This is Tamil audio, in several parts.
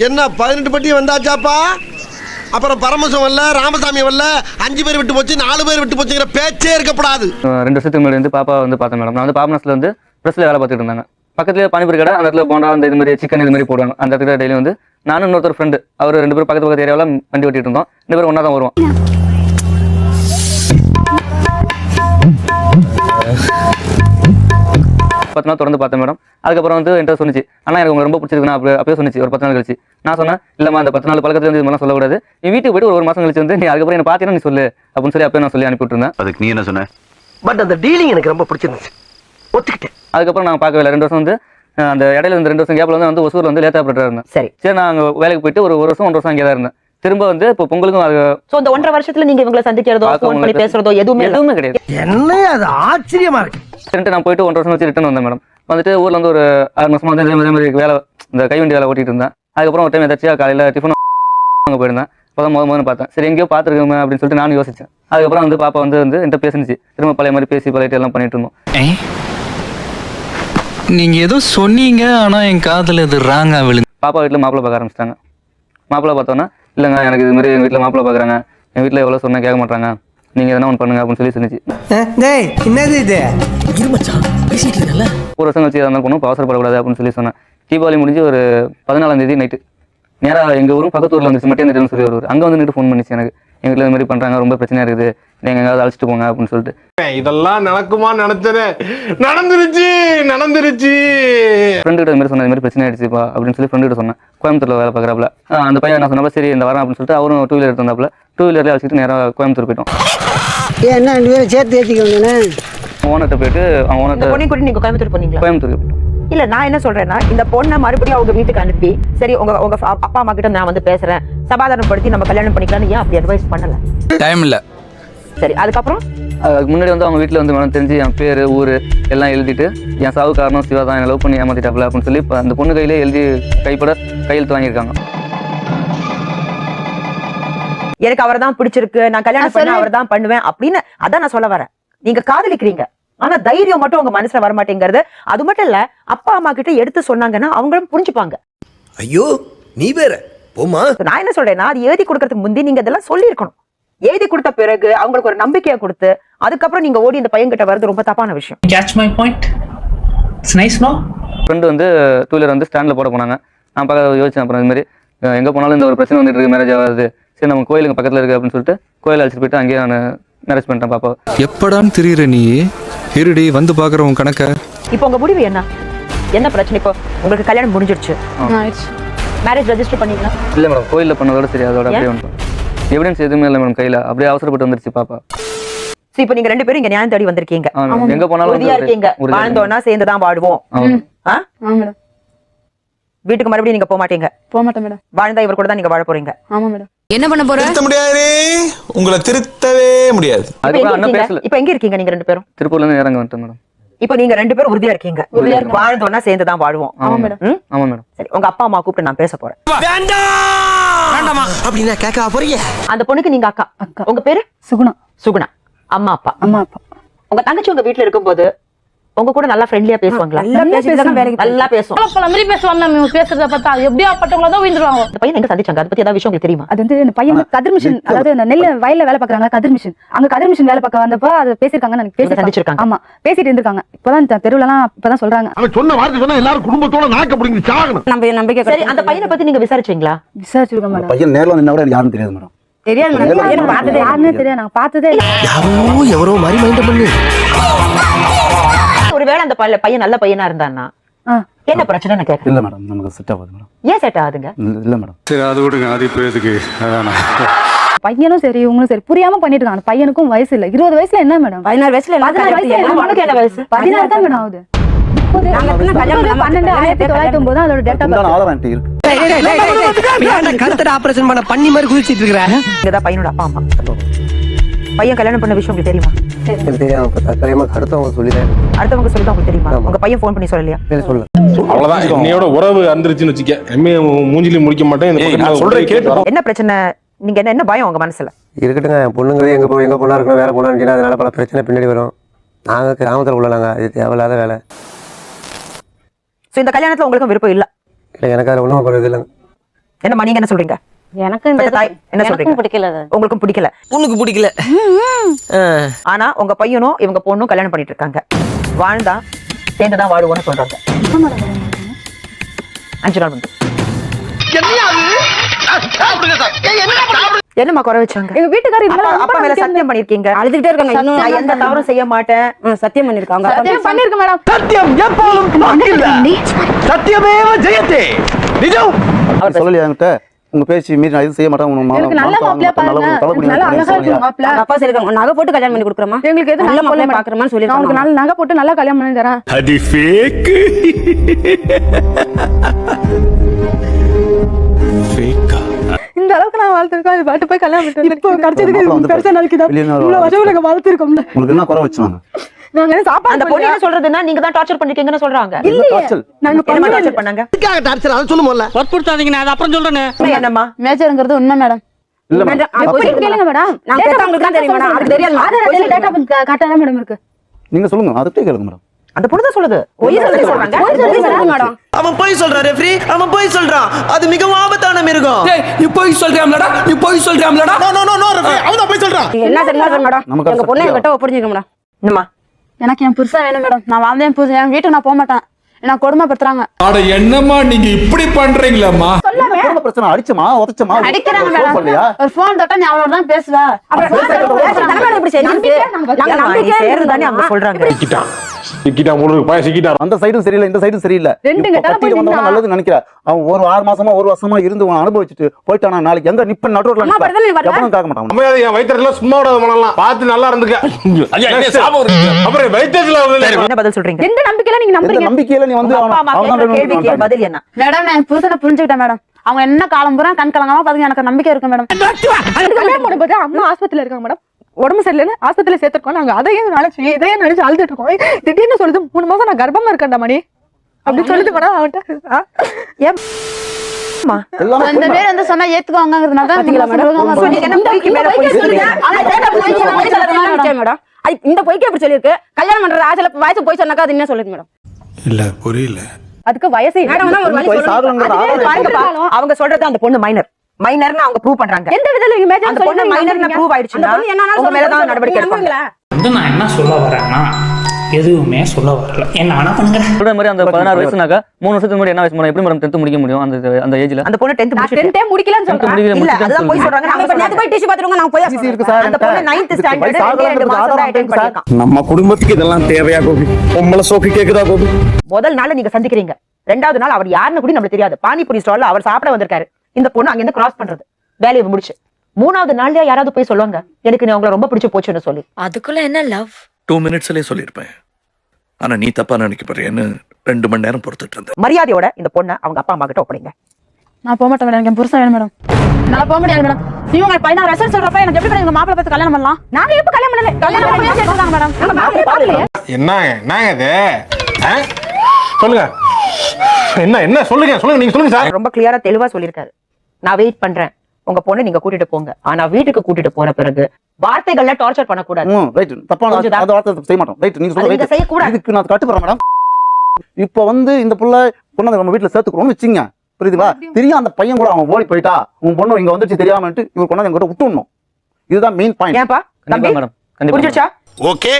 என்ன 18 பட்டி வந்தாச்சாப்பா? அப்புறம் பரமசம் வரல, ராமசாமி வரல, 5 பேர் விட்டு போச்சு, 4 பேர் விட்டு போச்சுங்கிற பேச்சே இருக்கப்படாது. 2 வருஷத்துக்கு முன்னாடி வந்து பாப்பா வந்து பார்த்தேன் மேடம். நான் வந்து பாபநாஸ்ல வந்து ப்ரெஸ்ல வேலை பார்த்துட்டு இருந்தாங்க. பக்கத்துலேயே பானிபூரி கடை, அந்த இடத்துல போண்டா அந்த இது மாதிரி சிக்கன் இது மாதிரி போடுவாங்க. அந்த இடத்துல டெய்லி வந்து நானும் இன்னொருத்தர் ஃப்ரெண்டு, அவர் 2 பேரும் பக்கத்து ஏரியாவில் வண்டி ஓட்டிட்டு இருந்தோம். 2 பேரும் ஒன்றா தான் வருவோம். பத்து நாள் தொடர்ந்து பார்த்தேன் மேடம். அதுக்கப்புறம் வந்து என்கிட்ட சொன்னிச்சு, ஆனால் எனக்கு ரொம்ப பிடிச்சிருக்குண்ணா அப்பயே சொன்னிச்சு ஒரு 10 நாள் கழிச்சு. நான் சொன்னேன், இல்லைம்மா அந்த 10 நாள் பழக்கத்துல வந்து இது மாதிரிலாம் சொல்லக்கூடாது, நீ வீட்டுக்கு போயிட்டு ஒரு மாதம் கழிச்சு வந்து நீ அதுக்கப்புறம் என்ன பார்த்தீங்கன்னா நீ சொல்லு அப்படின்னு சொல்லி அப்பயே நான் சொல்லி அனுப்பிவிட்டுருந்தேன். அதுக்கு நீ என்ன சொன்ன? பட் அந்த டீலிங் எனக்கு ரொம்ப பிடிச்சிருந்துச்சு, ஒத்துக்கிட்டேன். அதுக்கப்புறம் நான் பார்க்கவே இல்லை. 2 வருஷம் வந்து அந்த இடையில இந்த 2 வருஷம் கேப்ல வந்து ஒசூர்ல வந்து லேட்டா ஆப்ரேட்டரா இருந்தேன். சரி நான் அங்கே வேலைக்கு போயிட்டு ஒரு வருஷம் 1 வருஷம் அங்கே தான் இருந்தேன். திரும்ப வந்து இப்போ பொங்கலுக்கும் இந்த 1.5 வருஷத்துல நீங்க இவங்களை சந்திக்கிறதோ ஃபோன் பண்ணி பேசுறதோ எதுவுமே கிடையாது. என்ன அது ஆச்சரியமா இருக்கு. சரின்ட்டு நான் போயிட்டு 1 வருஷம் வச்சு ரிட்டர்ன் வந்தேன் மேடம். வந்துட்டு ஊர்ல வந்து ஒரு 6 மாசமா வந்து இதே மாதிரி வேலை, இந்த கைவண்டி வேலை ஓட்டிட்டு இருந்தேன். அதுக்கப்புறம் ஒரு டைம் ஏதாச்சும் காலையில டிஃபன் அங்கே போயிருந்தேன். அப்போ முதல்ல பார்த்தேன், சரி எங்கேயோ பார்த்துருக்கோமே அப்படின்னு சொல்லிட்டு நானும் யோசிச்சேன். அதுக்கப்புறம் வந்து பாப்பா வந்து என்கிட்ட பேசிச்சு. திரும்ப பழைய மாதிரி பேசி பழையிட்டு எல்லாம் பண்ணிட்டு இருந்தோம். நீங்க ஏதோ சொன்னீங்க, ஆனா என் காதுல இது ராங்கா விழுந்து. பாப்பா வீட்டில் மாப்பிள்ளை பார்க்க ஆரம்பிச்சிட்டாங்க. மாப்பிள்ளை பார்த்தோன்னா, இல்லைங்க எனக்கு இது மாதிரி எங்கள் வீட்டில் மாப்பிள்ளை பார்க்குறாங்க, எங்கள் வீட்டில் எவ்வளோ சொன்னால் கேட்க மாட்டாங்க, நீங்கள் எதனா ஒன்று பண்ணுங்க அப்படின்னு சொல்லி சொன்னிச்சு. என்னது இது? 1 வருஷம் வச்சு எதாவது பொண்ணு அவசரப்படக்கூடாது அப்படின்னு சொல்லி சொன்னேன். தீபாவளி முடிஞ்சு ஒரு 14ஆம் தேதி நைட்டு நேராக எங்கள் ஊரும் பக்கத்து ஊரில் வந்துச்சு, மட்டும் அந்த சொல்லி வருவார். அங்கே வந்து ஃபோன் பண்ணிச்சு எனக்கு, எங்கள் வீட்டில் இது மாதிரி பண்ணுறாங்க, ரொம்ப பிரச்சனையாக இருக்குது, நீங்கள் எங்கேயாவது அழைச்சிட்டு போங்க அப்படின்னு சொல்லிட்டு. இதெல்லாம் நடக்குமா நினைச்சது, நடந்துருச்சு. ஃப்ரெண்டு கிட்ட இது மாதிரி சொன்ன, இது மாதிரி பிரச்சனை ஆயிடுச்சுப்பா அப்படின்னு சொல்லி ஃப்ரெண்டு கிட்ட சொன்னேன். கோயம்புத்தூர்ல வேலை பார்க்குறாப்புல. அந்த பையன் என்ன சொன்னாப்ப, சரி இந்த வரேன் அப்படின்னு சொல்லிட்டு அவரும் 2 வீலர் எடுத்து வந்தாப்புல. 2 வீலர்லேயே அழைச்சிட்டு நேராக கோயம்புத்தூர் போயிட்டோம். என்ன 2 பேரும் சேர்த்து ஏற்றிக்கோங்கண்ணே. ஓனர்கிட்ட போயிட்டு அவங்க ஓனர்கிட்ட பொண்ணை கூட்டி நீங்க கோயம்புத்தூர் போனீங்களா? கோயம்புத்தூர் இல்ல, நான் என்ன சொல்றேன்னா, இந்த பொண்ணை மறுபடியும் அவங்க வீட்டுக்கு அனுப்பி, சரி உங்க அப்பா அம்மா கிட்ட நான் வந்து பேசுறேன், சமாதானப்படுத்தி நம்ம கல்யாணம் பண்ணிக்கலாம்னு ஏன் அப்படி அட்வைஸ் பண்ணல? டைம் இல்ல. சரி, அதுக்கப்புறம் அதுக்கு முன்னாடி வந்து அவங்க வீட்டில் வந்து மேடம் தெரிஞ்சு என் பேர் ஊர் எல்லாம் எழுதிட்டு, என் சாவு காரணம் சிவா தான், என்ன லவ் பண்ணி ஏமாத்திட்டாப்ல அப்படின்னு சொல்லி அந்த பொண்ணு கையிலே எழுதி கைப்பட கையெழுத்து வாங்கியிருக்காங்க. எனக்கு அவர் தான் பிடிச்சிருக்கு, நான் கல்யாணம் பண்ண அவர் தான் பண்ணுவேன் அப்படின்னு அதான் நான் சொல்ல வரேன். நீங்க காதலிக்கிறீங்க, ஆனா தைரியம் மட்டும் உங்க மனசுல வர மாட்டேங்கிறது. அது மட்டும் இல்ல, அப்பா அம்மா கிட்ட எடுத்து சொன்னாங்கன்னா அவங்களும் புரிஞ்சுப்பாங்க. ஐயோ நீ வேற போமா. நான் என்ன சொல்றேன்னா, அது எழுதி கொடுக்கறதுக்கு முந்தி நீங்க இதெல்லாம் சொல்லி இருக்கணும். எழுதி கொடுத்த பிறகு அவங்களுக்கு ஒரு நம்பிக்கையை கொடுத்து அதுக்கப்புறம் நீங்க ஓடி இந்த பையன் கிட்ட வரது ரொம்ப தப்பான விஷயம். Catch my point? It's nice, no? Friend வந்து 2 வீலர் வந்து ஸ்டாண்டில் போட போனாங்க. நான் பார்க்க யோசிச்சேன். அப்புறம் இது மாதிரி எங்கே போனாலும் இந்த ஒரு பிரச்சனை வந்துட்டு இருக்கு, மேரேஜ் ஆகாது, சரி நம்ம கோயிலுக்கு பக்கத்தில் இருக்குது அப்படின்னு சொல்லிட்டு கோயில் அழைச்சிட்டு போயிட்டு அங்கேயே நான் மேரேஜ் பண்ணிட்டேன் பாப்பா. எப்படான்னு தெரியுற நீ இருடி வந்து பார்க்குறவங்க கணக்க. இப்போ உங்க முடிவு என்ன பிரச்சனை? இப்போ உங்களுக்கு கல்யாணம் முடிஞ்சிருச்சு, மேரேஜ் ரெஜிஸ்டர் பண்ணீங்களா? இல்லை மேடம், கோயிலில் பண்ணதோட சரி, அதோட அப்படியே வந்துட்டோம். எவிடன்ஸ் எதுவுமே இல்லை மேடம் கையில், அப்படியே அவசரப்பட்டு வந்துருச்சு பாப்பா. இப்போ நீங்க 2 பேரும் இங்க நியாயம் தேடி வந்திருக்கீங்க, எங்க போனாலும் உறுதியா இருக்கீங்க, வாழ்ந்தோம்னா சேர்ந்துதான் வாடுவோம். வீட்டுக்கு மறுபடியும் நீங்க போக மாட்டீங்க? போக மாட்டேன் மேடம். வாழ்ந்தா இவர் கூட தான் நீங்க வாழ போறீங்க. ஆமா மேடம். என்ன பண்ண போற? திருத்த முடியாது, உங்களை திருத்தவே முடியாது. இப்ப எங்க இருக்கீங்க நீங்க 2 பேரும்? திருப்பூர்ல இருந்து இறங்க வந்துட்டேன் மேடம். இப்போ நீங்க 2 பேரும் உறுதியா இருக்கீங்க, வாழ்ந்தோம்னா சேர்ந்துதான் வாடுவோம். ஆமா மேடம். ஆமா மேடம். சரி, உங்க அப்பா அம்மா கூப்பிட்டு நான் பேச போறேன். வேண்டாமா அப்படின்னா கேட்க போறீங்க? அந்த பொண்ணுக்கு நீங்க அக்கா. உங்க பேரு? சுகுணா. அம்மா அப்பா? உங்க தங்கச்சி உங்க வீட்டுல இருக்கும்போது உங்க கூட நல்லா ஃப்ரெண்ட்லியா பேசுவாங்களா? நல்லா பேசுவாங்க. பேசுறத பார்த்தா எப்படியாப்பட்டவங்கள தான் வீந்துருவாங்க. இந்த பையன் எங்க சந்திச்சாங்க, அதை பத்தி ஏதாவது விஷயம் உங்களுக்கு தெரியுமா? அது வந்து இந்த பையன் கதிர் மிஷின், அதாவது நெல் வயல்ல வேலை பாக்குறாங்க, கதிர் மிஷின். அங்க கதிர் மிஷின் வேலை பார்க்க வந்தப்ப அது பேசிருக்காங்க, எனக்கு சந்திச்சிருக்காங்க. ஆமா, பேசிட்டு இருந்திருக்காங்க. இப்பதான் தெருவுல எல்லாம் இப்பதான் சொல்றாங்க. அவன் சொன்ன வார்த்தை சொன்னா எல்லாரும் குடும்பத்தோட நாக்க புடிங்கி சாகணும். நம்பிக்கை. சரி, அந்த பையனை பத்தி நீங்க விசாரிச்சீங்களா? விசாரிச்சிருக்கோம் மேடம். பையன் நேர்ல நின்னா கூட யாரும் தெரியாது மேடம். தெரியாது மேடம், பையன் பார்த்ததே யாருன்னே தெரியாது, நாங்க பார்த்ததே இல்ல. எவரோ மாதிரி மைண்ட் பண்ணி. ஒருவேளை அந்த பையன் நல்ல பையனா இருந்தான்னா என்ன பிரச்சனை நான் கேட்கறேன். இல்ல மேடம், நமக்கு செட் ஆகாது மேடம். ஏன் செட் ஆகுதுங்க? இல்ல மேடம். சரி அது விடுங்க, அது இப்போ எதுக்கு? பையனும் சரி இவங்களும் சரி புரியாம பண்ணிட்டு இருக்காங்க. அந்த பையனுக்கும் வயசு இல்ல, 20 வயசுல என்ன மேடம்? 16 வயசுல 16 வயசு 16 தான் மேடம் ஆகுது. 12/1909 அதோட டேட்டா ஆதாரம் இருக்கு. கழுத்தட ஆபரேஷன் பண்ண பண்ணி மாதிரி குதிச்சிட்டு இருக்கறேன். இங்கதான் பையனோட அப்பா அம்மா. பையன் கல்யாணம் பண்ண விஷயம் உங்களுக்கு தெரியுமா? தெரியாம அடுத்தவங்க சொல்லிட்டேன். அடுத்தவங்க சொல்லி தான் உங்களுக்கு தெரியுமா? உங்க பையன் ஃபோன் பண்ணி சொல்லலையா? சொல்ல. அவ்வளவுதான், என்னையோட உறவு அந்திருச்சுன்னு வச்சுக்க, எம்ஏ மூஞ்சில முடிக்க மாட்டேன். நான் சொல்றேன் கேட்டு. என்ன பிரச்சனை? நீங்க என்ன பயம் உங்க மனசுல? இருக்கட்டுங்க, பொண்ணுங்களே எங்க பொண்ணா இருக்கணும், வேற பொண்ணா இருந்துச்சுன்னா அதனால பல பிரச்சனை பின்னாடி வரும். நாங்க கிராமத்துல உள்ளாங்க, இது தேவையில்லாத வேலை. இந்த கல்யாணத்துல உங்களுக்கு விருப்பம் இல்ல? எனக்கு அதில் ஒன்றும் குறையுது இல்லைங்க. என்னம்மா நீங்க என்ன சொல்றீங்க? எனக்கு இந்த தாய் என்ன சொல்றீங்க? பிடிக்கல. உங்களுக்கும் பிடிக்கல? உனக்கு பிடிக்கல. ஆனா உங்க பையனும் இவங்க பொண்ணும் கல்யாணம் பண்ணிட்டு இருக்காங்க. வாழ்ந்தா சேர்ந்துதான் வாழுவோம்னு சொல்றாங்க. 5 நாள் வந்து என்னம்மா குறை வச்சாங்க? எங்க வீட்டுக்காரர் அப்பா மேல சத்தியம் பண்ணிருக்கீங்க. அழுதுகிட்டே இருக்காங்க. இன்னும் நான் எந்த தவறும் செய்ய மாட்டேன் சத்தியம் பண்ணிருக்காங்க. சத்தியம் பண்ணிருக்க மேடம். சத்தியம் எப்போதும் தோற்கில்லை. சத்தியமேவ ஜெயத்தே. நிஜம். அவர் சொல்லலையா என்கிட்ட உங்க பேச்சு மீறி நான் இது செய்ய மாட்டேன். எனக்கு நல்ல மாப்பிளையா பாருங்க. நல்ல அழகா இருக்கு மாப்பிளை. அப்பா சொல்லிருக்காங்க நகை போட்டு கல்யாணம் பண்ணி கொடுக்குறமா. எங்களுக்கு எது நல்ல மாப்பிளையா பாக்குறமான்னு சொல்லிருக்காங்க. உங்களுக்கு நல்ல நகை போட்டு நல்லா கல்யாணம் பண்ணி தரேன். அது ஃபேக். ஃபேக்கா? இந்த அளவுக்கு நான் வாழ்த்திருக்கோம். இது பாட்டு போய் கல்யாணம் பண்ணிட்டு இப்போ கிடைச்சதுக்கு பெருசா நாளைக்கு தான் இவ்வளவு வருஷம் நாங்க வாழ்த்திருக்கோம்ல. உங்களுக்கு என்ன குறை வச்சாங்க? நாங்க சாப்பாடு அந்த பொண்ணு என்ன சொல்றதுன்னா நீங்க தான் டார்ச்சர் பண்ணிருக்கீங்கன்னு சொல்றாங்க. நாங்க என்ன டார்ச்சர் பண்ணாங்க? இதுக்காக டார்ச்சர் அதை சொல்ல முதல்ல. வற்புறுத்தாதீங்க, நான் அதை அப்புறம் சொல்றேன். என்னம்மா மேஜர்ங்கிறது உண்மை மேடம். இல்ல மேடம் அப்படி கேளுங்க மேடம். நான் கேட்டவங்களுக்கு தான் தெரியும் மேடம். அதுக்கு தெரியாது. ஆதார டேட்டா காட்டா மேடம் இருக்கு. நீங்க சொல்லுங்க அதுக்கே கேளுங்க மேடம். அந்த பொண்ணு தான் சொல்லுது. பொய் சொல்றாங்க. போய் சொல்லுங்க மேடம். அவன் போய் சொல்றான் ரெஃப்ரி, அவன் போய் சொல்றான். அது மிகவும் ஆபத்தான மிருகம். நீ போய் சொல்றியாம்லடா, நீ போய் சொல்றியாம்லடா. நோ ரெஃப்ரி, அவன் தான் போய் சொல்றான். என்ன தெரியுமா மேடம்? நமக்கு எங்க பொண்ணு என்கிட்ட ஒப்படைச்சிருக்க மேடம். என்னம்மா எனக்கு என் புருஷன் வேணும் மேடம். நான் வாழ்ந்தேன் என் புருஷன். என் வீட்டுக்கு நான் போக மாட்டேன். நான் கொடுமைப்படுத்துறாங்க. அட என்னம்மா நீங்க இப்படி பண்றீங்களம்மா? என்ன பிரச்சனை? அடிச்சமா உதச்சமா அடிக்கிறாங்க மேடம். ஒரு போன் தட்டா நீ அவளோட தான் பேசுவ. அப்புறம் இப்படி நீ சேர்றதுதானே அவங்க சொல்றாங்க. சிக்கிட்டா முழு பாய சிக்கிட்டா. அந்த சைடும் சரியில்லை, இந்த சைடும் சரியில்லை. ரெண்டு கட்டால கட்டிட்டு வந்தவங்க நல்லது நினைக்கிறா. அவன் ஒரு 6 மாசமா 1 வருஷமா இருந்து அனுபவிச்சுட்டு போயிட்டானா நாளைக்கு எங்க நிப்ப நடுவுல அம்மா பரதல நீ வரல. எவனும் கேட்க மாட்டான். நம்ம என் வயித்துல சும்மா விடாத பண்ணலாம். பார்த்து நல்லா இருந்துக்க. அப்புறம் வயித்துல என்ன பதில் சொல்றீங்க? எந்த நம்பிக்கையில நீங்க எந்த நம்புறீங்க? நம்பிக்கையில நீ வந்து அப்பா அம்மா கேக்குற கேள்விக்கு பதில் என்ன? மேடம் நான் புருஷனை புரிஞ்சுக்கிட்டேன் மேடம். அவங்க என்ன காலம் பூரா கண் கலங்காம பாருங்க. எனக்கு நம்பிக்கை இருக்கு மேடம். கல்யாணம் பண்ணும்போது அம்மா ஆஸ்பத்திரியில இருக்காங்க மேடம். உடம்பு சரியில்லைன்னு ஆஸ்பத்திரியில சேர்த்திருக்கோம். நாங்க அதையும் நினைச்சு இதையும் நினைச்சு அழுதுட்டு இருக்கோம். திடீர்னு சொல்லுது 3 மாசம் நான் கர்ப்பமா இருக்கேன்டா மணி அப்படி சொல்லுது மேடம். அவன்கிட்ட இந்த பேர் வந்து சொன்னா ஏத்துக்குவாங்கிறதுனால தான் மேடம். இந்த பொய்க்கு எப்படி சொல்லிருக்கு? கல்யாணம் பண்ற ஆசையில வயசு போய் சொன்னாக்கா அது என்ன சொல்லுங்க மேடம்? இல்ல புரியல. அதுக்கு வயசு அவங்க சொல்றது அந்த பொண்ணு மைனர்னு அவங்க ப்ரூவ் பண்றாங்க. எந்த விதத்துல அந்த பொண்ணு மைனர்னு ப்ரூவ் ஆயிடுச்சுன்னா உங்க மேல தான் நடவடிக்கை எடுப்பாங்க. நான் என்ன சொல்ல வரேன்னா எதுவுமே சொல்ல வரல. என்ன வேணா பண்ணுங்க. சொல்ற மாதிரி அந்த 16 வயசுனாக்கா 3 வருஷத்துக்கு முன்னாடி என்ன வயசு எப்படி மேடம் 10th முடிக்க முடியும்? அந்த ஏஜ்ல அந்த பொண்ணு 10th முடிச்சிட்டு முடிக்கலன்னு சொல்றாங்க. இல்ல அதெல்லாம் போய் சொல்றாங்க. நாம இப்ப நேத்து போய் டிஷ் பாத்துறோம். நான் போய் இருக்கு சார். அந்த பொண்ணு 9th ஸ்டாண்டர்ட் 2 மாசம் தான் அட்டெண்ட் பண்ணிருக்கான். நம்ம குடும்பத்துக்கு இதெல்லாம் தேவையா கோபி? உம்மல சோஃபி கேக்குதா கோபி? முதல் நாள் நீங்க சந்திக்கிறீங்க. 2வது நாள் அவர் யாருன்னு கூட நமக்கு தெரியாது. பானிபூரி ஸ்டால்ல அவர் சாப்பிட வந்திருக்காரு. இந்த பொண்ணு அங்க இருந்து கிராஸ் பண்றது வேலையை முடிச்சு 3வது நாள்லயே யாராவது போய் சொல்லுவாங்க எனக்கு நீ அவங்கள ரொம்ப பிடிச்சு போச்சுன்னு சொல்லி. அதுக்குள்ள என்ன லவ்? 2 மினிட்ஸ்லயே சொல்லிருப்பேன். ஆனா நீ தப்பா நினைக்கப்படுறேன்னு 2 மணி நேரம் பொறுத்துட்டு இருந்தேன். மரியாதையோட இந்த பொண்ணை அவங்க அப்பா அம்மா கிட்ட ஒப்படைங்க. நான் போக மாட்டேன் மேடம். எனக்கு புருஷன் வேணும் மேடம். நான் போக முடியாது மேடம். இவங்க 16 வருஷம் சொல்றப்ப எனக்கு எப்படி எங்க மாப்பிள்ளை பார்த்து கல்யாணம் பண்ணலாம்? நாங்க எப்ப கல்யாணம் பண்ணல? கல்யாணம் பண்ணி கேட்டாங்க மேடம். நம்ம மாப்பிள்ளை பார்க்கலையே. என்னங்க இது? சொல்லுங்க. என்ன சொல்லுங்க நீங்க சொல்லுங்க சார். ரொம்ப கிளியரா தெளிவா சொல்லிருக்காரு. நான் வெயிட் பண்றேன். உங்க பொண்ணை நீங்க கூட்டிட்டு போங்க. ஆனா வீட்டுக்கு கூட்டிட்டு போற பிறகு வார்த்தைகள்ல டார்ச்சர் பண்ண கூடாது. ரைட். தப்பான அந்த வார்த்தை செய்ய மாட்டோம். ரைட். நீங்க சொல்றது செய்ய கூடாது. இதுக்கு நான் கட்டுப்படுறேன் மேடம். இப்போ வந்து இந்த புள்ள பொண்ணை நம்ம வீட்டுல சேர்த்துக்கிறோம்னு வச்சுங்க. புரியுதுங்களா? தெரியும் அந்த பையன் கூட அவன் ஓடி போயிட்டா உன் பொண்ணு இங்க வந்துச்சு தெரியாமட்டு இவர் கொண்டாந்து எங்கிட்ட விட்டுணும். இதுதான் மெயின் பாயிண்ட். ஏன்பா தம்பி மேடம் கண்டிப்பா புரிஞ்சிருச்சா? ஓகே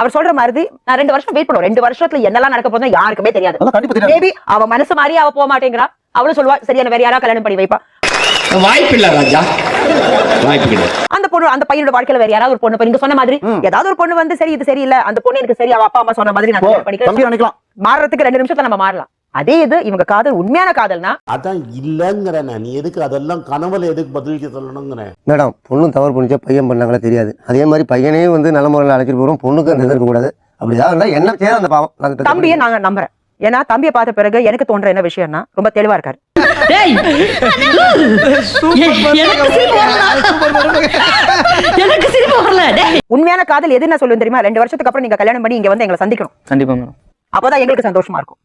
அவர் சொல்ற மாதிரி நான் 2 வருஷம் வெயிட் பண்ணுவோம். 2 வருஷத்துல என்னெல்லாம் நடக்க போதும் யாருக்குமே தெரியாது. அதான் கண்டிப்பா தெரியாது. மேபி அவ மனசு மாதிரி அவ போக மாட்டேங்கிறா. அவளும் சொல்லுவா சரியான வேற யாரா கல்யாணம் பண்ணி வைப்பா. வாய்ப்பு இல்ல ராஜா, வாய்ப்பு இல்ல. அந்த பொண்ணு அந்த பையனோட வாழ்க்கையில வேற யாராவது ஒரு பொண்ணு நீங்க சொன்ன மாதிரி ஏதாவது ஒரு பொண்ணு வந்து சரி இது சரியில்லை அந்த பொண்ணு எனக்கு சரி அவ அப்பா அம்மா சொன்ன மாதிரி நான் கல்யாணம் பண்ணிக்கலாம். மாறறதுக்கு 2 நிமிஷத்துல நம்ம மாறலாம். அதே இது இவங்க காதல் உண்மையான காதல்னா அதான் இல்லங்கறேன். நீ எதுக்கு அதெல்லாம் கனவுல எதுக்கு பதிலுக்கு சொல்லணும்ங்கறேன். மேடம் பொண்ணு தவறு பண்ணிச்சா பையன் பண்ணாங்களா தெரியாது. அதே மாதிரி பையனே வந்து நல்ல முறையில் அழைச்சிட்டு போறோம். பொண்ணுக்கு அந்த இருக்க கூடாது. அப்படி ஏதாவது என்ன சேர அந்த பாவம். தம்பியை நாங்க நம்புறேன். ஏன்னா தம்பியை பார்த்த பிறகு எனக்கு தோன்ற என்ன விஷயம்னா ரொம்ப தெளிவா இருக்காரு. உண்மையான காதல் எது நான் சொல்லுவேன் தெரியுமா? 2 வருஷத்துக்கு அப்புறம் நீங்க கல்யாணம் பண்ணி இங்க வந்து எங்களை சந்திக்கணும். கண்டிப்பா மேடம். அப்பதான் எங்களுக்கு சந்தோஷமா இருக்கும்.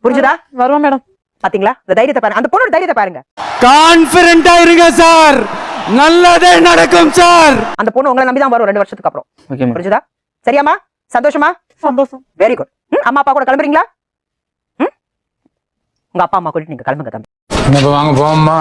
புரிஞ்சுதா? வருவோம் மேடம். பாத்தீங்களா இந்த தைரியத்தை பாருங்க. அந்த பொண்ணோட தைரியத்தை பாருங்க. கான்ஃபிடென்ட்டா இருங்க சார், நல்லதே நடக்கும் சார். அந்த பொண்ணு உங்களை நம்பி தான் வரும் 2 வருஷத்துக்கு அப்புறம். Okay madam. புரிஞ்சுதா? சரியாமா? சந்தோஷமா? சந்தோஷம். Very good. அம்மா அப்பா கூட கிளம்புறீங்களா? உங்க அப்பா அம்மா கூட்டிட்டு நீங்க கிளம்புங்க தம்பி. வாங்க போமா.